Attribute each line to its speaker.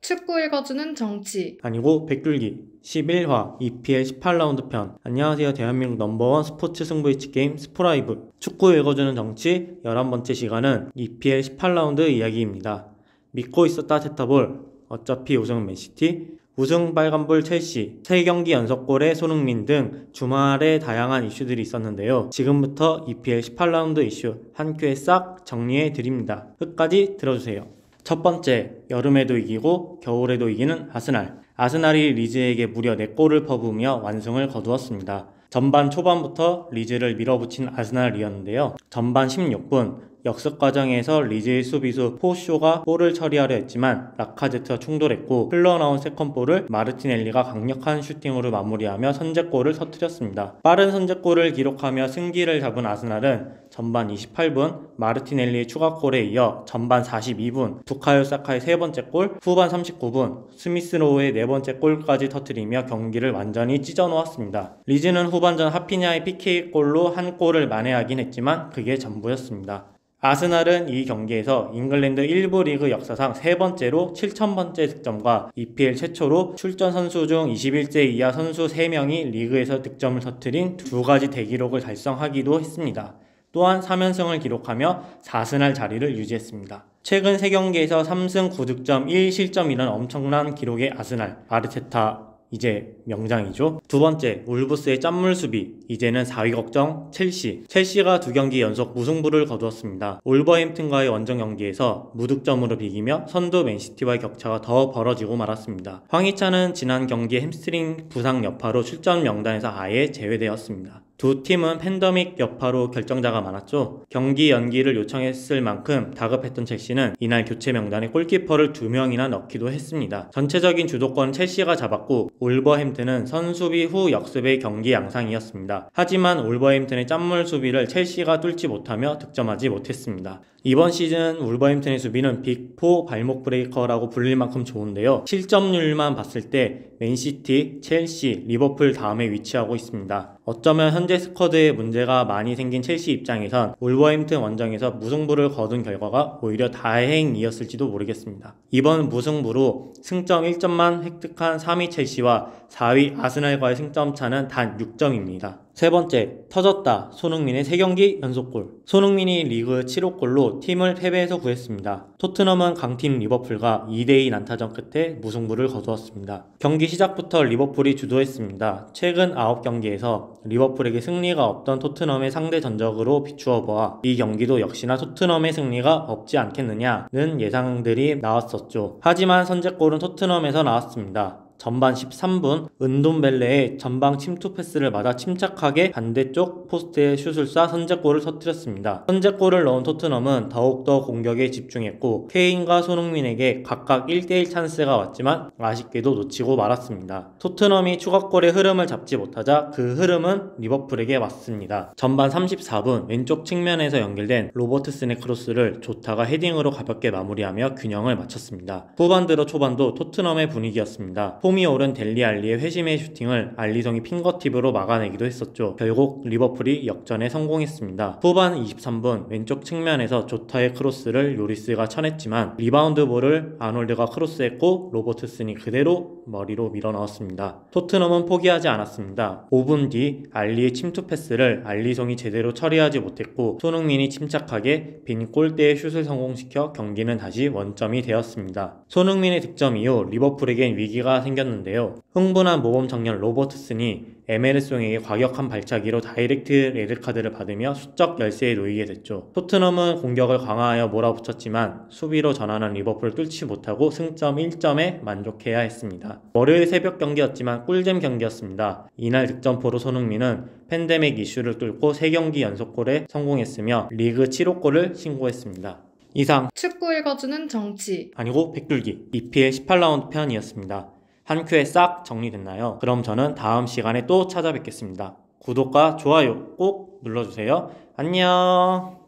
Speaker 1: 축구 읽어주는 정치.
Speaker 2: 아니고 백둘기 11화 EPL 18라운드 편. 안녕하세요. 대한민국 넘버원 스포츠 승부 이치 게임 스포라이브 축구 읽어주는 정치 11번째 시간은 EPL 18라운드 이야기입니다. 믿고 있었다 테타볼, 어차피 우승은 맨시티, 우승 빨간불 첼시, 3경기 연속골의 손흥민 등 주말에 다양한 이슈들이 있었는데요. 지금부터 EPL 18라운드 이슈 한 큐에 싹 정리해 드립니다. 끝까지 들어주세요. 첫 번째, 여름에도 이기고 겨울에도 이기는 아스날. 아스날이 리즈에게 무려 4골을 퍼부으며 완승을 거두었습니다. 전반 초반부터 리즈를 밀어붙인 아스날이었는데요. 전반 16분 역습 과정에서 리즈의 수비수 포쇼가 볼을 처리하려 했지만 라카제트와 충돌했고, 흘러나온 세컨볼을 마르티넬리가 강력한 슈팅으로 마무리하며 선제골을 터뜨렸습니다. 빠른 선제골을 기록하며 승기를 잡은 아스날은 전반 28분 마르티넬리의 추가골에 이어 전반 42분 부카요 사카의 3번째 골, 후반 39분 스미스로우의 4번째 골까지 터뜨리며 경기를 완전히 찢어놓았습니다. 리즈는 후반전 하피냐의 PK골로 한 골을 만회하긴 했지만 그게 전부였습니다. 아스날은 이 경기에서 잉글랜드 1부 리그 역사상 3번째로 7,000번째 득점과 EPL 최초로 출전 선수 중 21세 이하 선수 3명이 리그에서 득점을 터뜨린 2가지 대기록을 달성하기도 했습니다. 또한 3연승을 기록하며 4승할 자리를 유지했습니다. 최근 3경기에서 3승 9득점 1실점이라는 엄청난 기록의 아스날, 아르테타 이제 명장이죠. 두 번째, 울브스의 짠물 수비. 이제는 4위 걱정 첼시. 첼시가 2경기 연속 무승부를 거두었습니다. 울버햄튼과의 원정 경기에서 무득점으로 비기며 선두 맨시티와의 격차가 더 벌어지고 말았습니다. 황희찬은 지난 경기 햄스트링 부상 여파로 출전 명단에서 아예 제외되었습니다. 두 팀은 팬데믹 여파로 결정자가 많았죠. 경기 연기를 요청했을 만큼 다급했던 첼시는 이날 교체 명단에 골키퍼를 2명이나 넣기도 했습니다. 전체적인 주도권은 첼시가 잡았고, 울버햄튼은 선수비 후 역습의 경기 양상이었습니다. 하지만 울버햄튼의 짠물 수비를 첼시가 뚫지 못하며 득점하지 못했습니다. 이번 시즌 울버햄튼의 수비는 빅4 발목 브레이커라고 불릴 만큼 좋은데요. 실점률만 봤을 때 맨시티, 첼시, 리버풀 다음에 위치하고 있습니다. 어쩌면 현재 스쿼드에 문제가 많이 생긴 첼시 입장에선 울버햄튼 원정에서 무승부를 거둔 결과가 오히려 다행이었을지도 모르겠습니다. 이번 무승부로 승점 1점만 획득한 3위 첼시와 4위 아스날과의 승점 차는 단 6점입니다. 세 번째, 터졌다. 손흥민의 3경기 연속골. 손흥민이 리그 7호 골로 팀을 패배에서 구했습니다. 토트넘은 강팀 리버풀과 2대2 난타전 끝에 무승부를 거두었습니다. 경기 시작부터 리버풀이 주도했습니다. 최근 9경기에서 리버풀에게 승리가 없던 토트넘의 상대 전적으로 비추어 보아 이 경기도 역시나 토트넘의 승리가 없지 않겠느냐는 예상들이 나왔었죠. 하지만 선제골은 토트넘에서 나왔습니다. 전반 13분 은돔벨레의 전방 침투 패스를 받아 침착하게 반대쪽 포스트에 슛을 쏴 선제골을 터뜨렸습니다. 선제골을 넣은 토트넘은 더욱더 공격에 집중했고, 케인과 손흥민에게 각각 1대1 찬스가 왔지만 아쉽게도 놓치고 말았습니다. 토트넘이 추가골의 흐름을 잡지 못하자 그 흐름은 리버풀에게 왔습니다. 전반 34분 왼쪽 측면에서 연결된 로버트슨의 크로스를 조타가 헤딩으로 가볍게 마무리하며 균형을 맞췄습니다. 후반 들어 초반도 토트넘의 분위기였습니다. 폼이 오른 델리 알리의 회심의 슈팅을 알리송이 핑거팁으로 막아내기도 했었죠. 결국 리버풀이 역전에 성공했습니다. 후반 23분 왼쪽 측면에서 조타의 크로스를 요리스가 쳐냈지만 리바운드 볼을 아놀드가 크로스했고 로버트슨이 그대로 머리로 밀어넣었습니다. 토트넘은 포기하지 않았습니다. 5분 뒤 알리의 침투 패스를 알리송이 제대로 처리하지 못했고, 손흥민이 침착하게 빈 골대에 슛을 성공시켜 경기는 다시 원점이 되었습니다. 손흥민의 득점 이후 리버풀에겐 위기가 생겼는데요. 흥분한 모범 청년 로버트슨이 에메르송에게 과격한 발차기로 다이렉트 레드카드를 받으며 수적 열세에 놓이게 됐죠. 토트넘은 공격을 강화하여 몰아붙였지만 수비로 전환한 리버풀을 뚫지 못하고 승점 1점에 만족해야 했습니다. 월요일 새벽 경기였지만 꿀잼 경기였습니다. 이날 득점포로 손흥민은 팬데믹 이슈를 뚫고 3경기 연속골에 성공했으며 리그 7호 골을 신고했습니다. 이상
Speaker 1: 축구 읽어주는 정치.
Speaker 2: 아니고 백둘기 EPL 18라운드 편이었습니다. 한 큐에 싹 정리됐나요? 그럼 저는 다음 시간에 또 찾아뵙겠습니다. 구독과 좋아요 꼭 눌러주세요. 안녕.